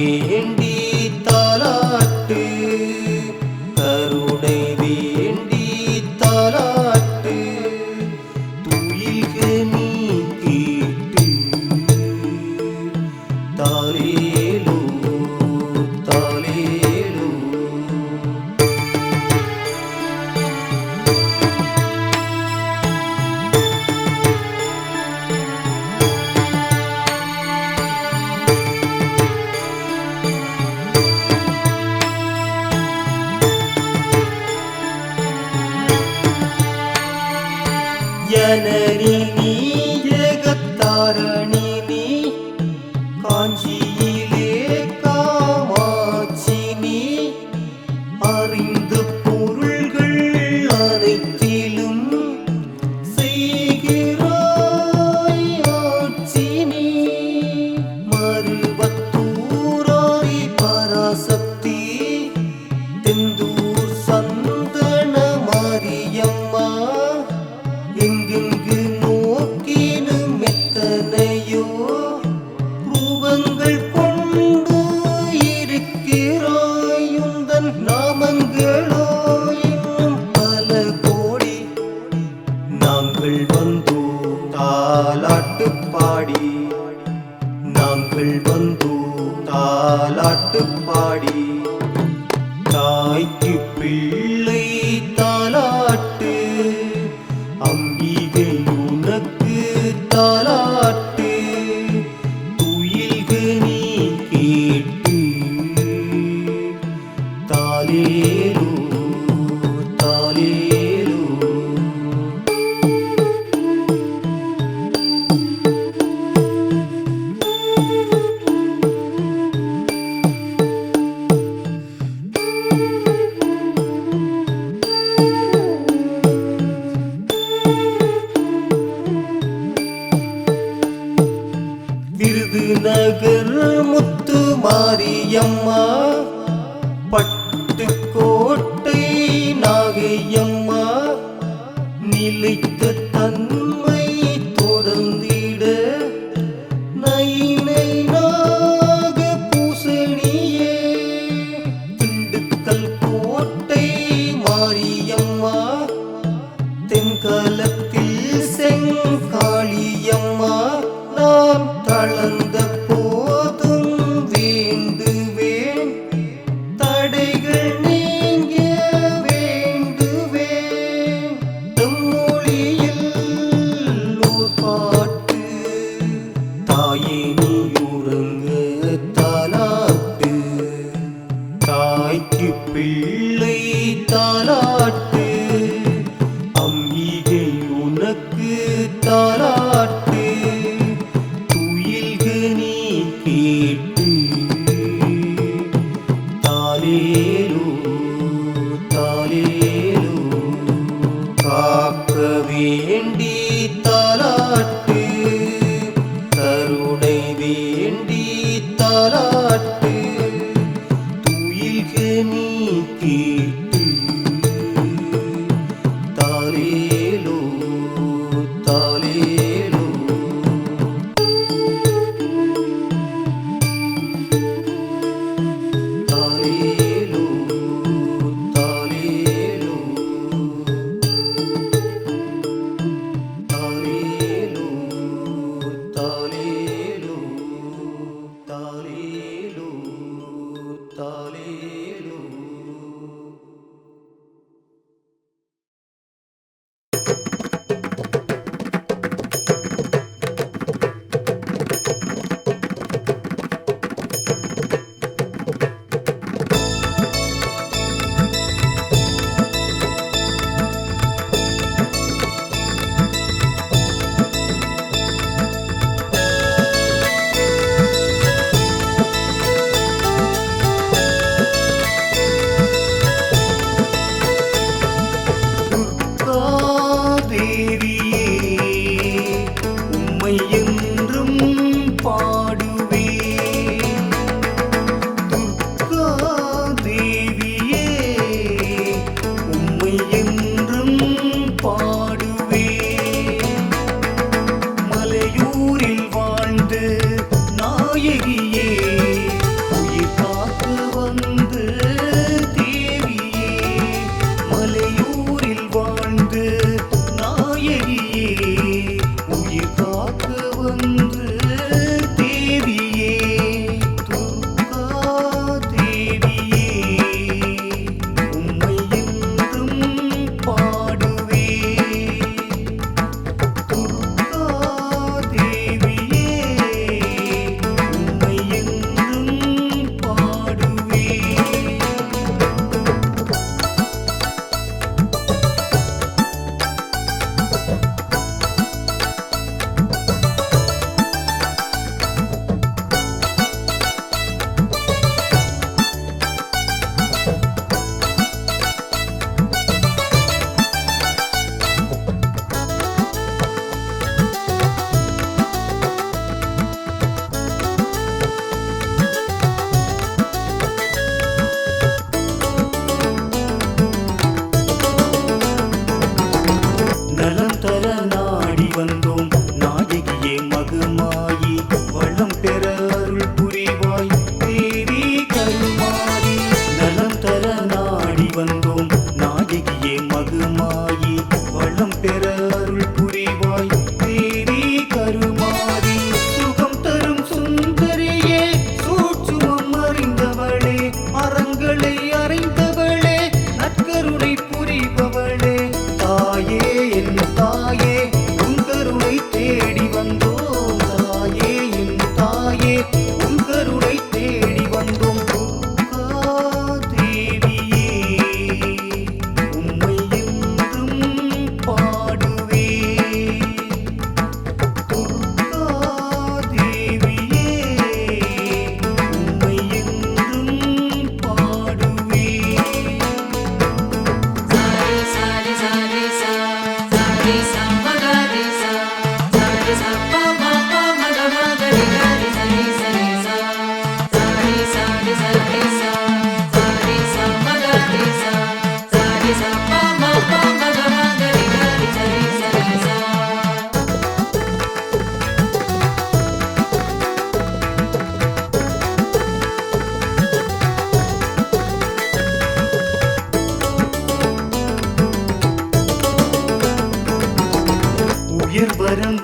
வேண்டி தாலாட்டு கருணை வேண்டி தாலாட்டு துயில்க நீ கேட்டு தாலேலோ தாலேலோ. ஜனனி நீ ஜெகத்தாரணி நீ காஞ்சியிலே காமாட்சி நீ அறிந்த பொருள்கள் அனைத்திலும் செய்கிறாய் ஆட்சி நீ மருவத்தூராரி பராசக்தி தெந்தூர் சந்தன மாரியம்மா எங்கெங்கு நோக்கினும் எத்தனையோ ரூபங்கள் கொண்டு இருக்கிறாய் உந்தன் நாமங்களோ இன்னும் பல கோடி. நாங்கள் வந்தோம் தாலாட்டு பாடி நாங்கள் வந்தோம் தாலாட்டு பாடி தாய்க்கு பிள்ளை தாலாட்டு அம்பிகை உனக்கு தாலாட்டு துயில்க நீ கேட்டு தாலேலோ தாலேலோ. விருதுநகர் முத்து மாரியம்மா பட்டுக்கோட்டை நாகையம்மா நிலைத்த தன்மை தொடர்ந்திட நைனை நாக பூசணியே திண்டுக்கல் கோட்டை மாரியம்மா தென்காலத்தில் செங்காளியம்மா நான் தளர்ந்த போதும் வேண்டுவேன் தடைகள் நீங்க வேண்டுவேன் தம்மொழியில் ஓர் பாட்டு தாயே நீ உறங்க தாலாட்டு தாய்க்கு பிள்ளை தாலாட்டு அம்பிகை உனக்கு தாலாட்டு துயில்க நீ கேட்டு தாலேலோ தாலேலோ. காக்க வேண்டி தாலாட்டு கருணை வேண்டி தாலாட்டு துயில்க நீ கேட்டு தாலேலோ தாலேலோ. தாலேலோ தாலேலோ தாலேலோ தாலேலோ தாலேலோ.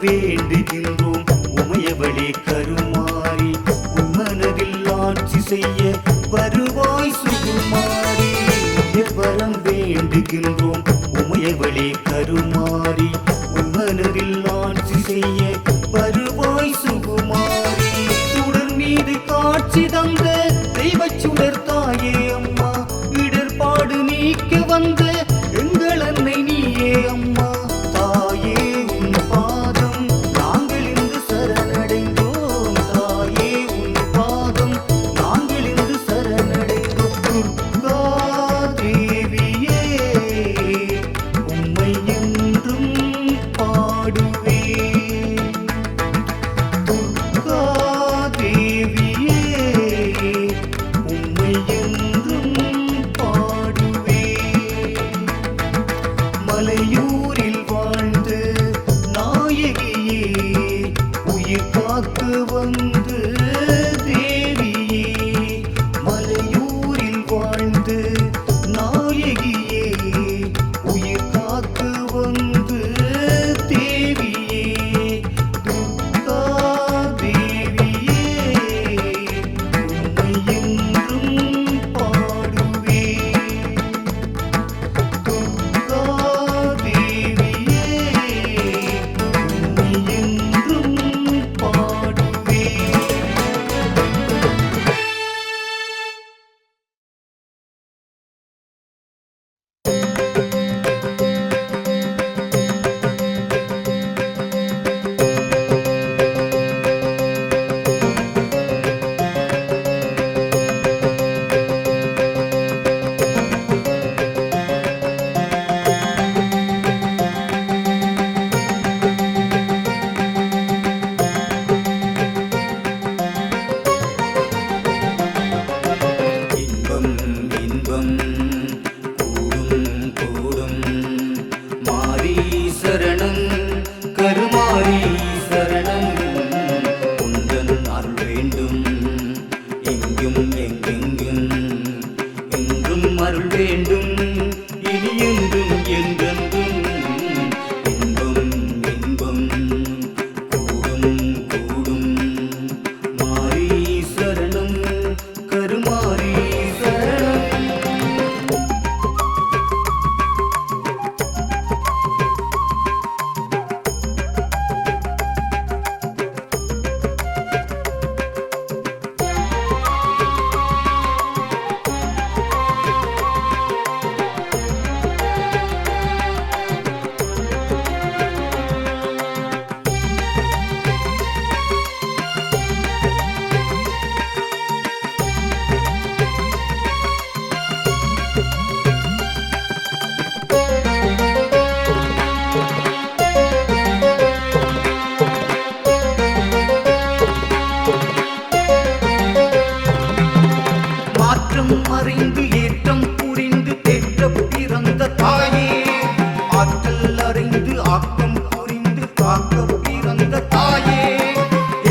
வேண்டுகின்றோம் உமையவளே கருமாரி உன் மனதில் ஆட்சி செய்ய வருவாய் சுகுமாரி வரம் வேண்டுகின்றோம் உமையவளே கருமாரி உன் மனதில் ஆட்சி செய்ய வருவாய் சுகுமாரி சுடர் மீது காட்சி தந்த தெய்வச் சுடர் தாயே அம்மா இடர்பாடு நீக்க வந்த எங்கள் அன்னை நீயே அம்மா தாயே உன் பாதம் நாங்கள் இன்று சரணடைந்தோம் தாயே உன் பாதம் நாங்கள் இன்று சரணடைந்தோம் துர்கா தேவியே உம்மை என்றும் பாடுவேன் துர்கா தேவியே உம்மை என்றும் பாடுவேன் மலையூரில் வாழ்ந்து நாயகியே உயிர் காக்க வந்து தேவியே மலையூரில் வாழ்ந்து நாயகியே உயிர் காக்க வந்து தேவியே துர்கா தேவியே உம்மை என்றும் பாடுவேன் துர்கா தேவியே உம்மை என்றும் பாடுவேன் இன்பம் இன்பம் கூடும் கூடும் மாரி சரணம் கருமாரி சரணம் உந்தன் அருள் வேண்டும் எங்கும் எங்கெங்கும் என்றும் அருள் வேண்டும் இனி என்றும் என்றென்றும் இன்பம் இன்பம் கூடும் கூடும் மாரி சரணம் கருமாரி சரணம் மாற்றம் அறிந்து ஏற்றம் புரிந்து தேற்ற பிறந்த தாயே ஆற்றல் அறிந்து ஆக்கம் புரிந்து காக்க பிறந்த தாயே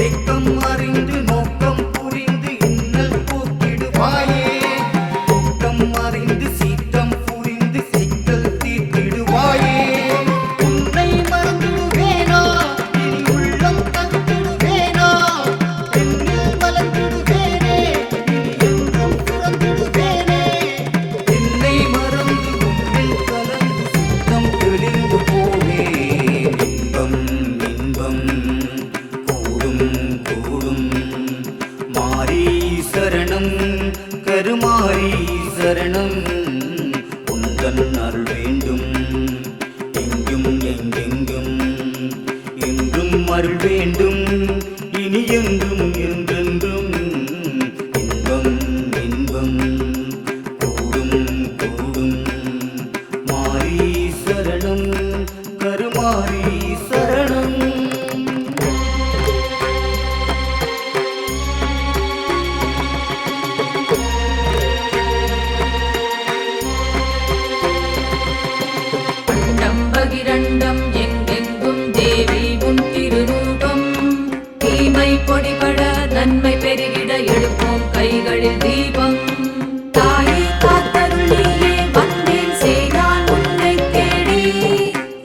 ஏக்கம் அறிந்து நோக்கம் புரிந்து இன்னல் போக்கிடுவாயே கூட்டம் அறிந்து சீற்றம் புரிந்து சிக்கல் தீர்த்திடுவாயே உன்னை மறந்துடுவேனா இனி உள்ளம் தந்திடுவேனா என்னில் மலர்ந்திடுவேனே இனி என்றும் பிறந்திடுவேனே என்னை மறந்து உன்னில் கலந்து சித்தம் தெளிந்து போவேன் இன்பம் இன்பம் கூடும் கூடும் மாரி சரணம் கருமாரி சரணம் உந்தன் அருள் வேண்டும் எங்கும் எங்கெங்கும் என்றும் அருள் வேண்டும் இனி என்றும் என்றென்றும் இன்பம் இன்பம் கூடும் கூடும் மாரி சரணம் கருமாரி சரணம் அண்டம் பகிரண்டம் எங்கெங்கும் தேவி உன் திருரூபம் தீமை பொடிபட நன்மை பெருகிட எழுப்போம் கைகளில் தீபம் தாயே காத்தருள் நீயே வந்தேன் செய்தான் உன்னை தேடி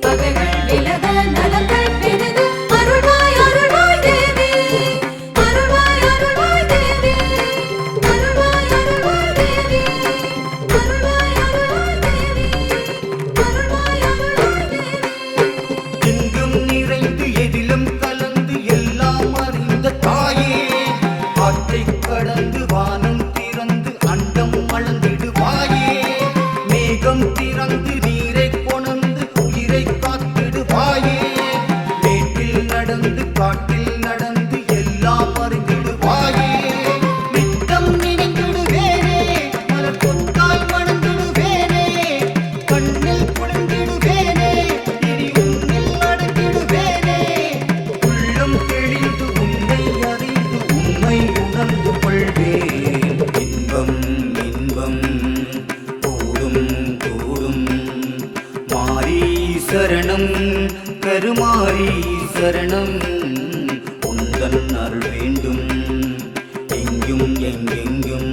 பகைகள் விலக நலங்கள் பெருக சரணம் உந்தன் அருள் வேண்டும் எங்கும் எங்கெங்கும்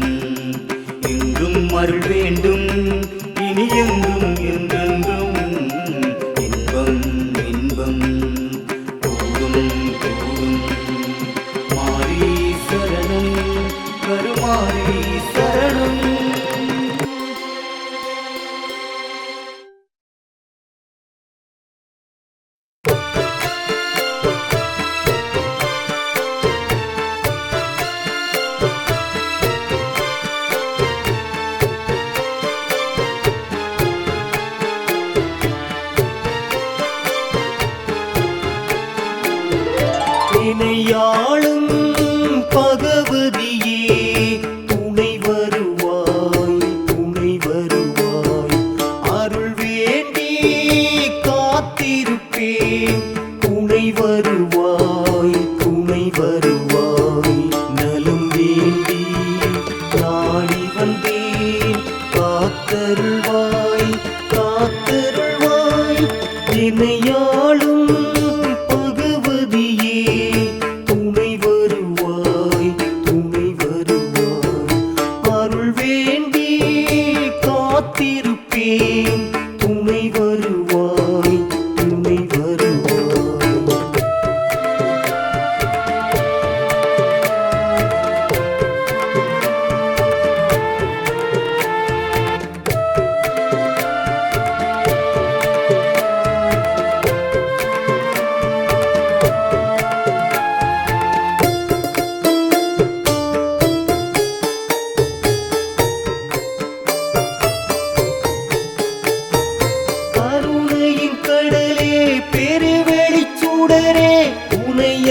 என்றும் அருள் வேண்டும் இனி எங்கும் என்றென்றும் இன்பம் இன்பம் கூடும் கூடும் மாரி சரணம் கருமாரி சரணம். இணையாளும் பகவதியே துணை வருவாய் துணை வருவாய் அருள் வேண்டி காத்திருப்பேன் துணை வருவாய் துணை வருவாய் நலம் வேண்டி நாடி வந்தேன் காத்தருள்வாய் காத்தருள்வாய் இணையாளும் துணை வருவாய் துணை வருவாய்.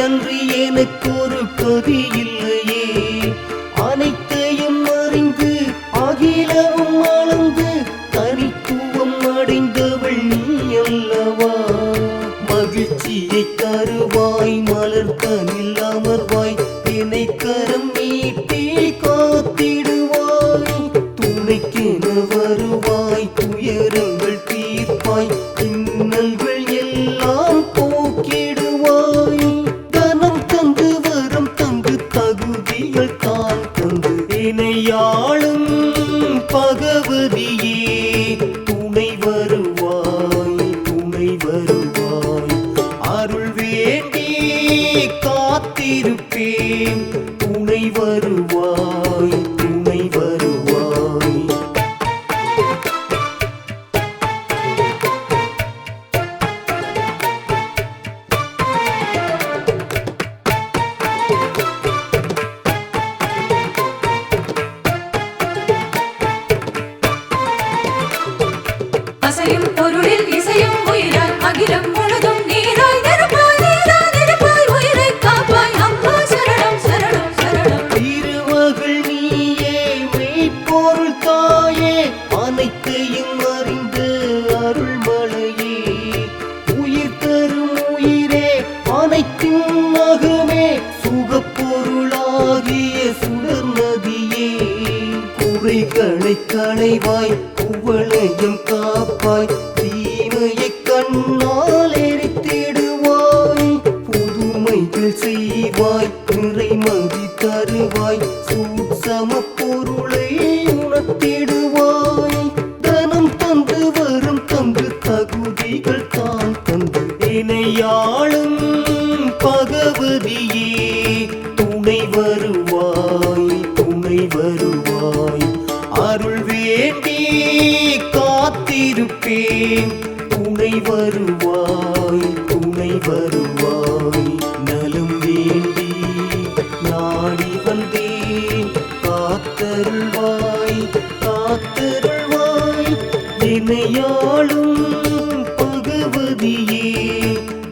அன்றி எனக்கொரு கதி இல்லையே அனைத்தையும் அறிந்து அகிலவும் அளந்து தனித்துவம் அடைந்தவள் நீ அல்லவா மகிழ்ச்சியை தருவாய் மலர்தனில் அமர்வாய் என்னை கரம் நீட்டி காத்திடுவாய் துணைக்கென வருவாய் துயரங்கள் தீர்ப்பாய் இன்னல்கள் எல்லாம் போக்கிடுவாய் தனம் தந்து வரம் தந்து தகுதிகள் தான் தந்து இணையாளும் பகவதியே துணை வருவாய் துணை வருவாய் அருள் வேண்டி காத்திருப்பேன் துணை வருவாய் துணை வருவாய். அசையும் பொருளில் இசையும் உயிராய் அகிலம் முழுதும் நீராய் நெருப்பாய் நீராய் நெருப்பாய் உயிரை காப்பாய் அம்மா சரணம் சரணம் சரணம். திருமகள் நீயே மெய்ப்பொருள் தாயே அனைத்தையும் அறிந்த அருள்மலையே உயிர் தரும் உயிரே அனைத்தும் மகமே சுகப்பொருளாகிய சுடர் நதியே குறைகளை களைவாய் குவளையும் காப்பாய் தீமையை கண்ணால் எரித்திடுவாய் புதுமைகள் செய்வாய் நிறைமதி தருவாய் சூட்சம பொருளை உணர்த்திடுவாய் தனம் தந்து வரும் தந்து தகுதிகள் தான் தந்து இணையாளும் பகவதியே துணை வருவாய் துணை வருவாய் அருள் வேண்டி காத்திருப்பேன் துணை வருவாய் துணை வருவாய் நலம் வேண்டி நாடி வந்தேன் காத்தருள்வாய் காத்தருள்வாய் இணையாளும் பகவதியே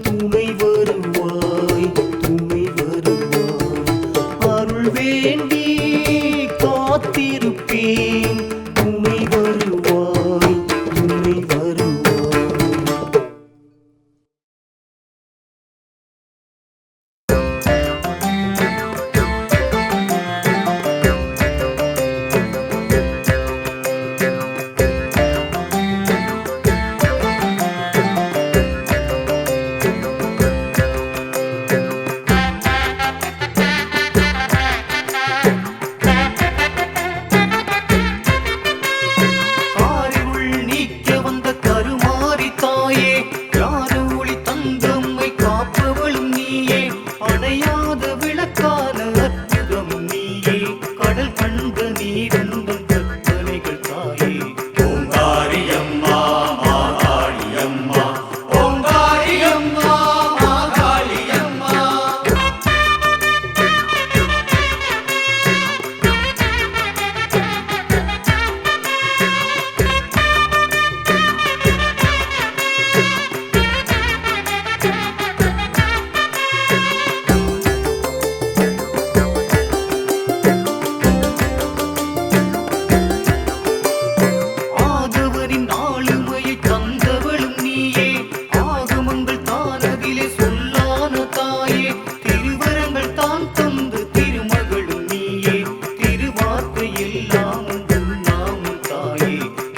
துணை வருவாய் துணை வருவாய் அருள் வேண்டி காத்திருப்பேன் துணை வருவாய் துணை வருவாய். கண்ட நீரந்தம் கற்பனைகள் தாயே ஓங்காரியம்மா மாகாளியம்மா ஓங்காரியம்மா மாகாளியம்மா ஆகவரின் ஆளுமையை தந்தவளும் நீயே ஆகமங்கள் தான் அதிலே சொல்லான தாயே திருவரங்கள் தான் தந்து திருமகளும் நீயே திருவார்த்தை எல்லாம் நாமும் தாயே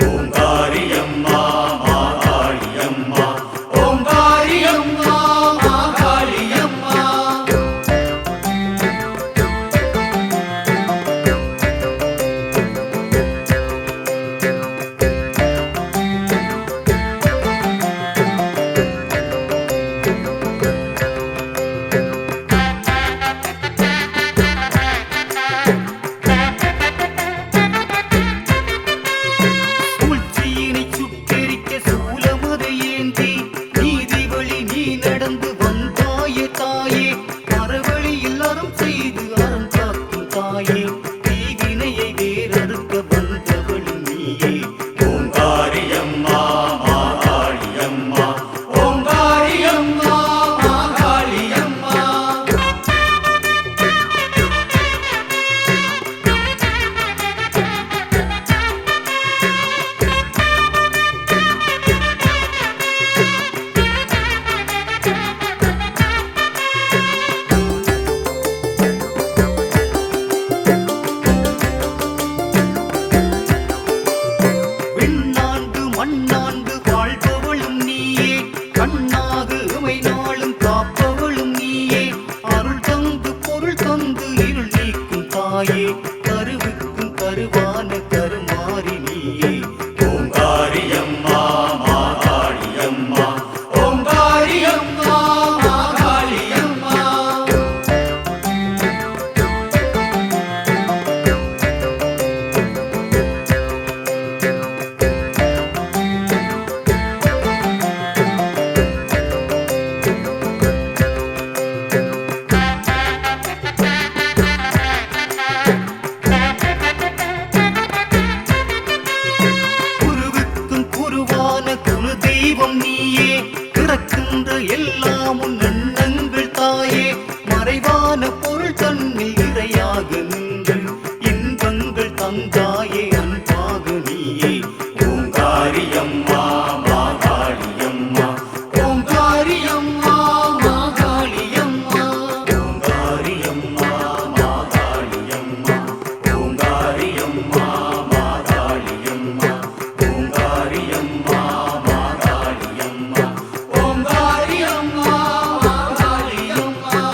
ஓங்காரியம்மா மாகாளியம்மா ஓங்காரியம்மா மாகாளியம்மா சூழ்ச்சியினை சுட்டெரிக்க சூலமதை ஏந்தி நீதி வழி நீ நடந்து வந்தாயே தாயே மரவழியில் அறம் செய்து அறம் காக்கும் தாயே தீவினையை வேறறுக்க வந்தவளும் நீயே ஓங்காரியம்மா மாகாளியம்மா ஓங்காரியம்மா மாகாளியம்மா விண்ணாண்டு மண்ணாண்டு வாழ்பவளும் நீயே கண்ணாகு இமை நாளும் காப்பவளும் நீயே அருள் தந்து பொருள் தந்து இருள் நீக்கும் தாயே கருவுக்கும் கருவான கருமாறி நீயே ஓங்காரியம்மா மாகாளியம்மா ஓங்காரியம்மா மாகாளியம்மா குருவுக்கும் குருவான குரு தெய்வம் நீயே பிறக்கின்ற எல்லாம் உன் எண்ணங்கள் தாயே மறைவான பொருள் தன்னில் இறையாக நின்று இன்பங்கள் தந்தாயே அன்பாக நீயே ஓங்காரியம்மா மாகாளியம்மா ஓங்காரியம்மா மாகாளியம்மா ஓங்காரியம்மா மாகாளியம்மா ஓங்காரியம்மா மாகாளியம்மா ஓங்காரியம்மா மாகாளியம்மா ஓங்காரியம்மா மாகாளியம்மா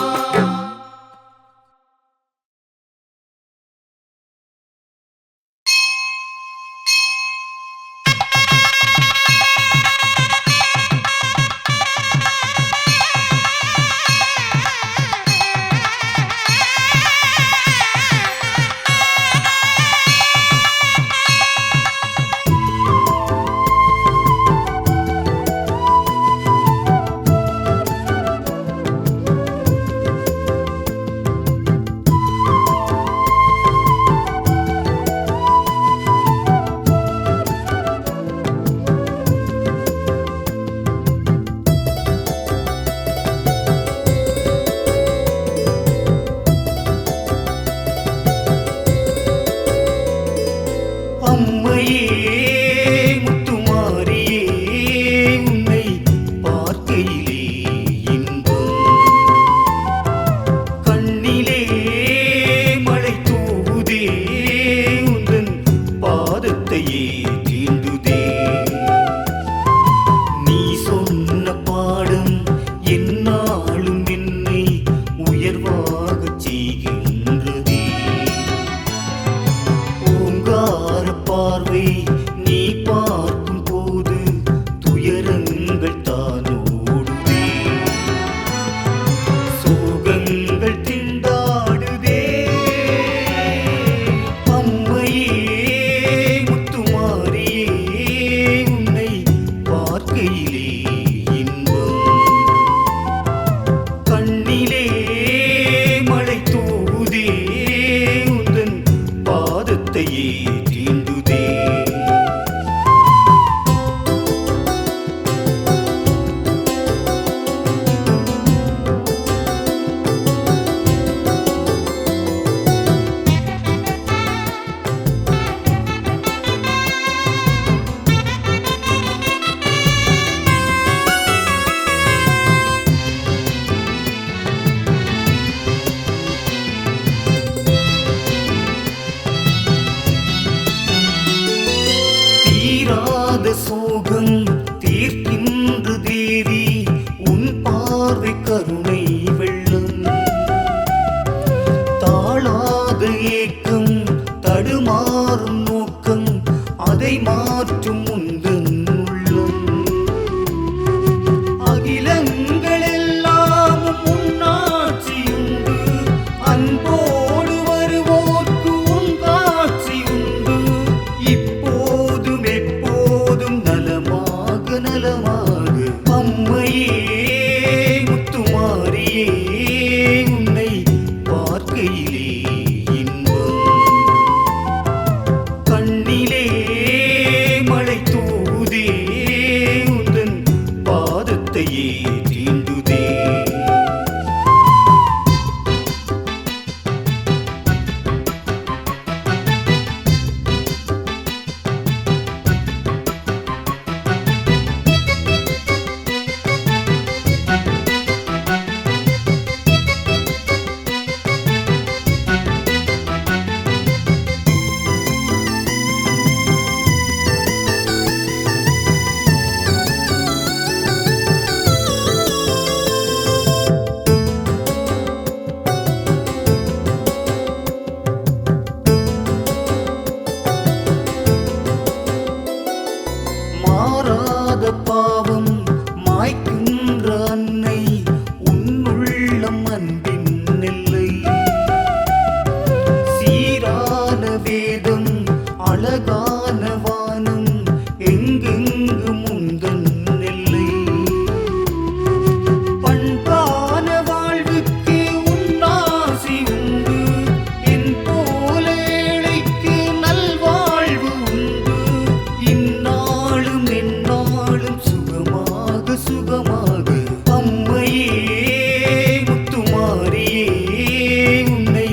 சோகம் தீர்க்கின்ற தேவி உன் பார்வை கருணை வெள்ளம் தாழாத ஏக்கம் தடுமாறும் நோக்கம் அதை மாற்றும் உந்தன் உள்ளம் அகிலங்கள் எல்லாம் உன்னாட்சியுண்டு அன்போடு வருவோர்க்கு உன் காட்சி உண்டு இப்போதும் எப்போதும் நலமாக நலமாக அம்மையே முத்துமாரியே உன்னை பார்க்கையிலே இன்பம் கண்ணிலே மழை தூதே உந்தன் பாதத்தையே தீண்டுதே மாறாத பாவம் மாய்க்கின்ற அன்னை உன்னுள்ளம் அன்பின் நெல்லை சீரான வேதம் அழகான வானம் எங்கெங்கு முந்தன் நெல்லை பண்பான வாழ்வுக்கு உன்னாசி உண்டு என் போல ஏழைக்கு நல்வாழ்வு உண்டு இந்நாளும் எந்நாளும் சுகமாக சுகமாக அம்மையே முத்துமாரியே உன்னை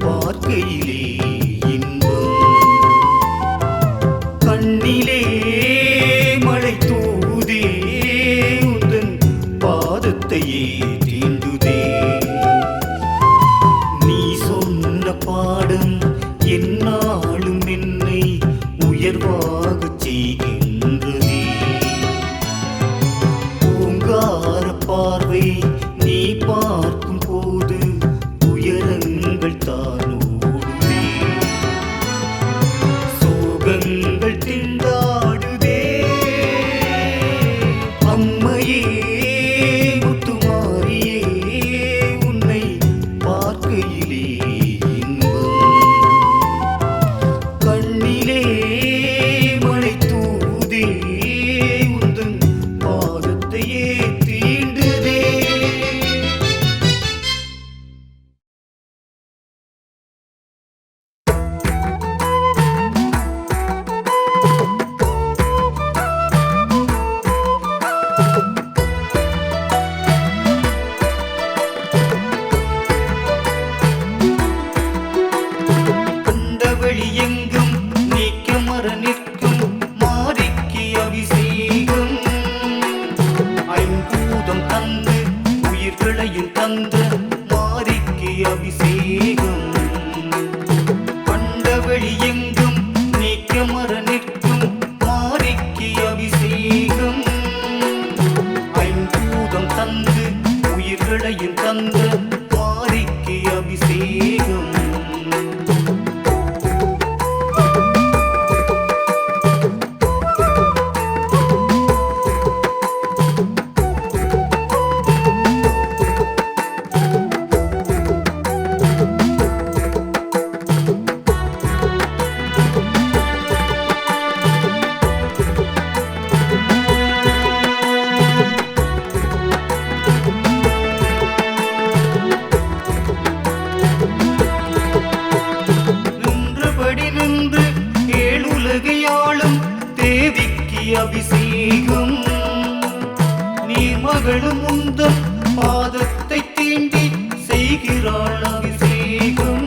பார்க்கையிலே இன்பம் கண்ணிலே மழை தூதே உந்தன் பாதத்தையே தீண்டுதே நீ சொன்ன பாடம் எந்நாளும் என்னை உயர்வாகச் செய்கின்றதே பூங்கார பார்வை நீ பார்க்கும் போது துயரங்கள் தானோடுதே சோகங்கள் திண்டாடுதே அம்மையே முத்துமாரியே உன்னை பார்க்கையிலே இன்பம் கண்ணிலே மழை தூதே உந்தன் பாதத்தையே தீண்டுதே கண்டவழி எங்கும் நீக்கமர நிற்கும் மாரிக்கு அபிஷேகம் ஐம்பூதம் தந்து உயிர்களையும் தந்த மாரிக்கு அபிஷேகம் கண்டவழி எங்கும் நீக்கமர நிற்கும் மாரிக்கு அபிஷேகம் ஐம்பூதம் தந்து உயிர்களையும் தந்த மாரிக்கு அபிஷேகம் நின்றபடி நின்று ஏழுலகையாளும் தேவிக்கு அபிஷேகம் நீர்மகளும் உந்தன் பாதத்தை தீண்டி செய்கிறாள் அபிஷேகம்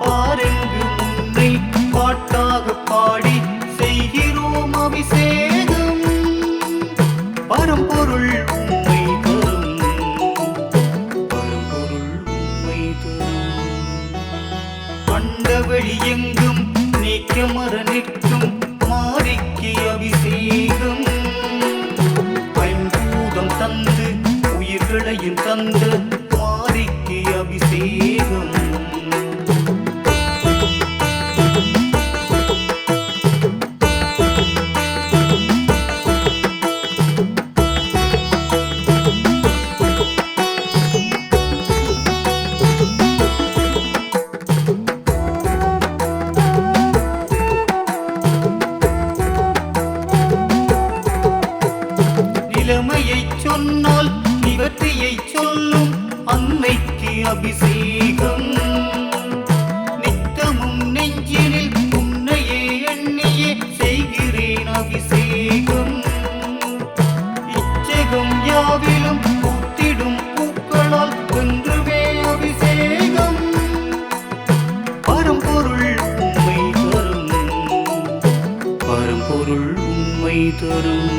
பாரெங்கு முன்னை பாட்டாக பாடி செய்கிறோம் அபிஷேகம் பரம்பொருள் உண்மை தரும் பரம்பொருள் உண்மை தரும் அண்டவழி எங்கும் நீக்கமர நிற்கும் மாரிக்கு உயிர்களையும் தந்த மாரிக்கு அபிஷேகம். நிலைமையை சொன்னால் நிவர்த்தியை சொல்லும் அன்னைக்கு அபிஷேகம். நித்தமும் நெஞ்சினில் உன்னையே எண்ணியே செய்கிறேன் அபிஷேகம். இச்சகம் யாவிலும் பூத்திடும் பூக்களால் வென்றுவே அபிஷேகம். பரம்பொருள் உண்மை தரும், பரம்பொருள் உண்மை தரும்.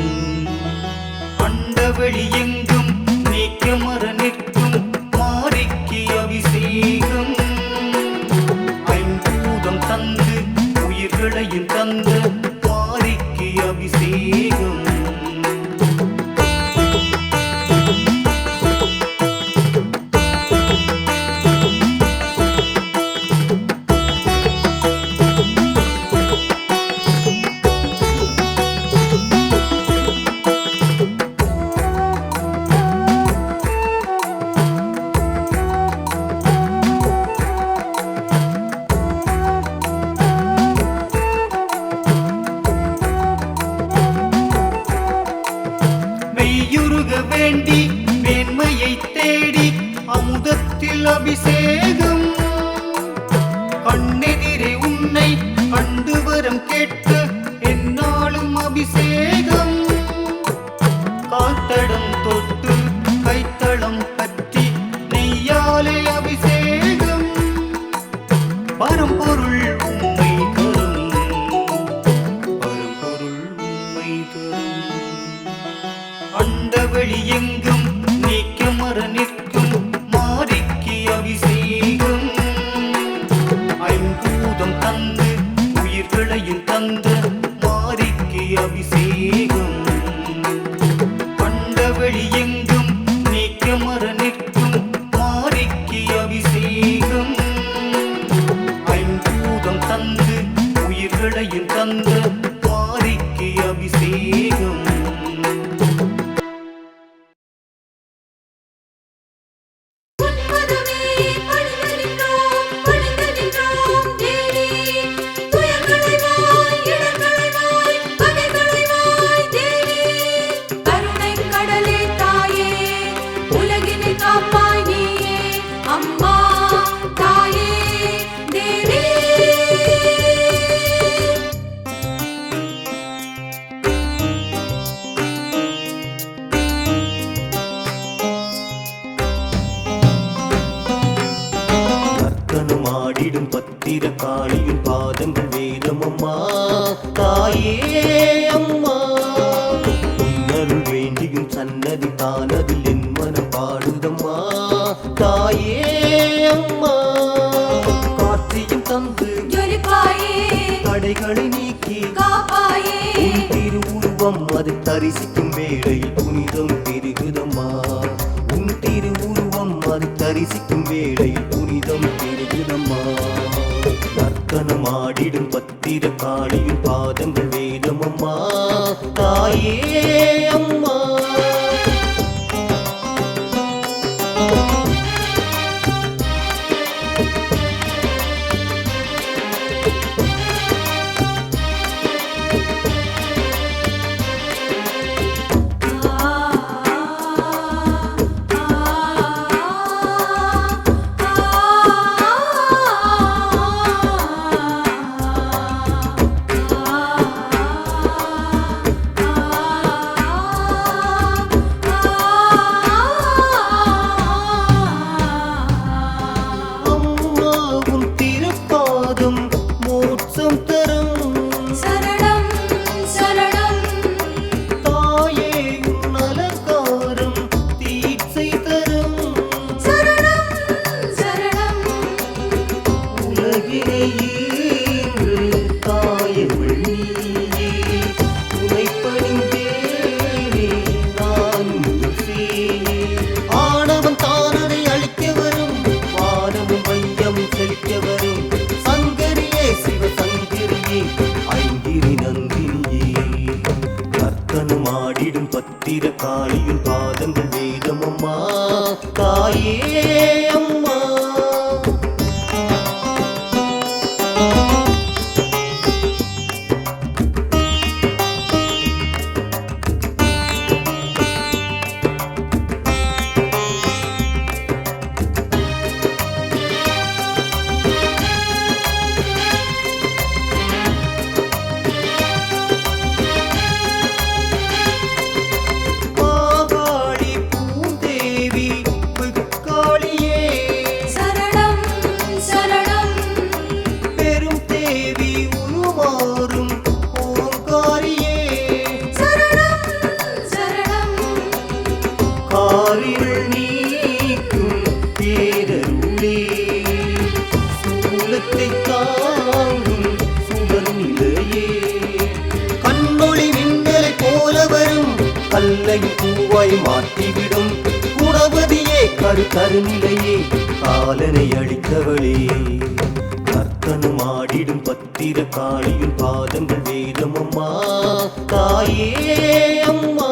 அண்டவெளி எங்கும் நீக்கமர நிற்கும் மாரிக்கு அபிஷேகம். ஐம்பூதம் தந்து உயிர்களையும் தந்த மாரிக்கு அபிஷேகம். மெய்யுருக வேண்டி மேன்மையை தேடி அமுதத்தில் அபிஷேகம். கண்ணெதிரே உன்னை கண்டு வரம் கேட்டு என்னாலும் அபிஷேகம். காத்தடம் தொட்டு கைத்தளம் பற்றி நெய்யாலே அபிஷேகம். பரம்பொருள் உண்மை தரும், பரம்பொருள் உண்மை தரும். அண்டவெளி எங்கும் நீக்கமர நிற்கும் மாரிக்கு அபிஷேகம். ஐம்பூதம் தந்து உயிர்களையும் தந்த மாரிக்கு அபிஷேகம். அண்டவெளி எங்கும் நீக்கமர நிற்கும் மாரிக்கு அபிஷேகம். ஐம்பூதம் தந்து உயிர்களையும் தந்த மாரிக்கு அபிஷேகம். உன்மதமே பணிந்து நின்றோம், பணிந்து நின்றோம் தேவி. துயர்களைவாய், இடர்களைவாய், பகைகளைவாய் தேவி. கருணைக் கடலே தாயே, உலகினை காப்பாய் நீயே. அம்மா தாயே தேவி. நர்த்தனமாடிடும் பத்திர காளியின் பாதங்கள் வேதம் அம்மா தாயே அம்மா. உன்னருள் வேண்டியும் சன்னதி தானதில் என் மனம் பாடுதம்மா தாயே அம்மா. காட்சியும் தந்து ஜொலிப்பாயே, தடைகளை நீக்கி காப்பாயே. உன் திருவுருவம் அதை தரிசிக்கும் வேளையில் புனிதம் பெருகுதம்மா. உன் திருவுருவம் அதை தரிசிக்கும் வேளையில் புனிதம் பெருகுதம்மா. நர்த்தனமாடிடும் பத்திர காளியின் பாதங்கள் வேதம் அம்மா தாயே அம்மா. அம்மா உன் திருப்பாதம் பத்திர காளியின் பாதங்கள் வேதம் அம்மா தாயே அம்மா மாகாளி பூந்தேவி வெகுக்காளியே சரணம் சரணம் பெரும் தேவி உருமாறும் ஓங்காரியே சரணம் சரணம் காரிருள் நீக்கும் பேரருளே சூலத்தை தாங்கும் சுடர் நிலையே கண்ணொளி மின்னலை போல வரும் கல்லை பூவாய் மாற்றிவிடும் குணவதியே கருநிலையே காலனை அளித்தவளே கர்த்தனும் ஆடிடும் பத்திர காளியின் பாதங்கள் வேதம் அம்மா தாயே அம்மா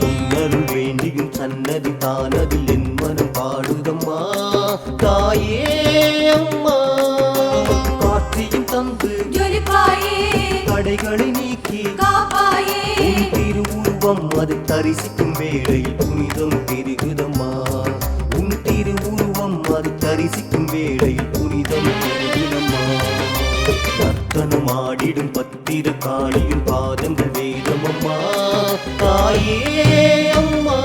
உன்னருள் வேண்டியும் சன்னதி தானதில் என் மனம் பாடுதம்மா தாயே அம்மா காட்சியும் தந்து ஜொலிப்பாயே தடைகளை நீக்கி காப்பாயே உன் திருவுருவம் அதை தரிசிக்கும் வேளையில் புனிதம் பெருகுதம்மா உன் திருவுருவம் அதை தரிசிக்கும் வேளையில் புனிதம் பெருகுதம்மா நர்த்தனம் ஆடிடும் பத்திர காளியின் பாதங்கள் வேதம் அம்மா தாயே அம்மா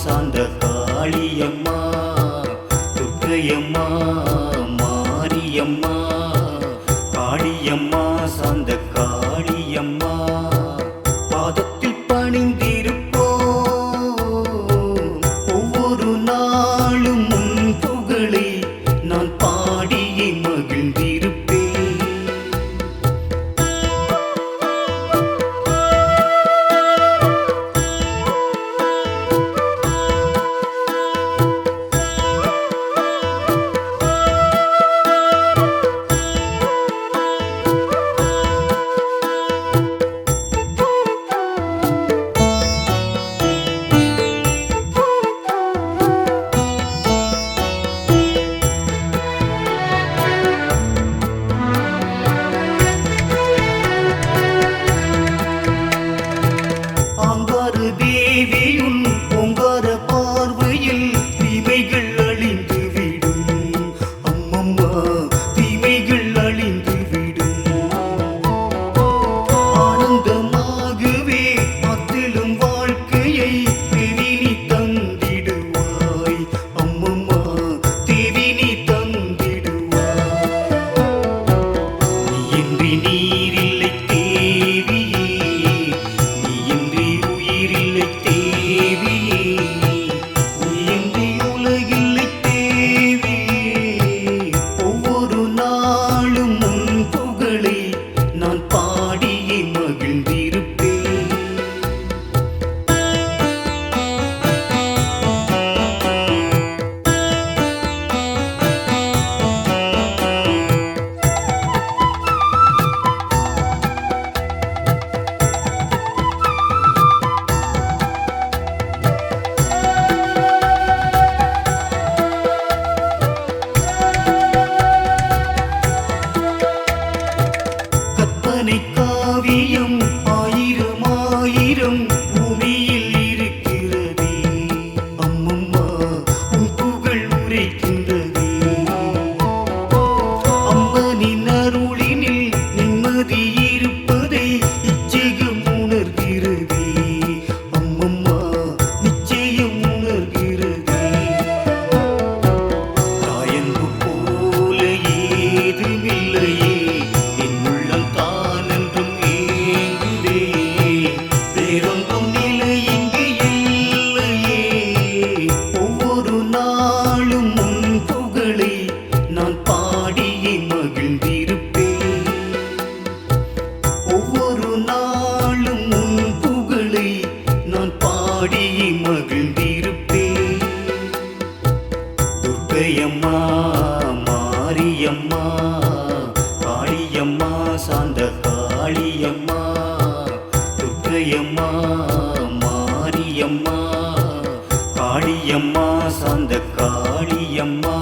சாந்த காளியம்மா துர்க்கையம்மா மாரியம்மா காளியம்மா சாந்த காளியம்மா பாதத்தில் பணிந்திருப்போம் ஒவ்வொரு நாளும் உன் புகழை நான் பாடியே மகிழ்ந்திருப்பேன். ஆங்கார தேவியுன் பொங்கார பார்வையில் தீமைகள் அழிந்து விடும் அம்மம்மா தீமைகள் அழிந்து விடும். ஆனந்தமாகவே அத்திலும் வாழ்க்கையை தேவி நீ தந்திடுவாய் அம்மம்மா தேவி நீ தந்திடுவாய். நீயின்றி நீரில்லை தேவியே நீயின்றி உயிரில்லை தேவியே நீயின்றி உலகில்லை தேவியே ஒவ்வொரு நாளும் உன் புகழை நான் பாடியே மகிழ்ந்திருப்பேன். கற்பனை காவியம் ஆயிரம் ஆயிரம் பூமியில் இருக்கிறதே அம்மம்மா உன் புகழ் உரைக்கின்றதே. அம்மனின் அருளினில் நிம்மதி இருப்பதை இச்சகம் உணர்கிறதே அம்மம்மா நிச்சயம் உணர்கிறதே. தாயன்பு போல ஏதுமில்லையே என் உள்ளம் தானென்றும் ஏங்குதே வேறொன்றும் நிலை இங்கு இல்லையே ஒவ்வொரு நாளும் உன் புகழை நான் பாடியே மகிழ்ந்திருப்பேன். ஒவ்வொரு நாளும் உன் புகழை நான் பாடியே மகிழ்ந்திருப்பேன். துர்க்கையம்மா மாரியம்மா காளியம்மா சாந்த காளியம்மா துர்க்கையம்மா மாரியம்மா காளியம்மா சாந்த காளியம்மா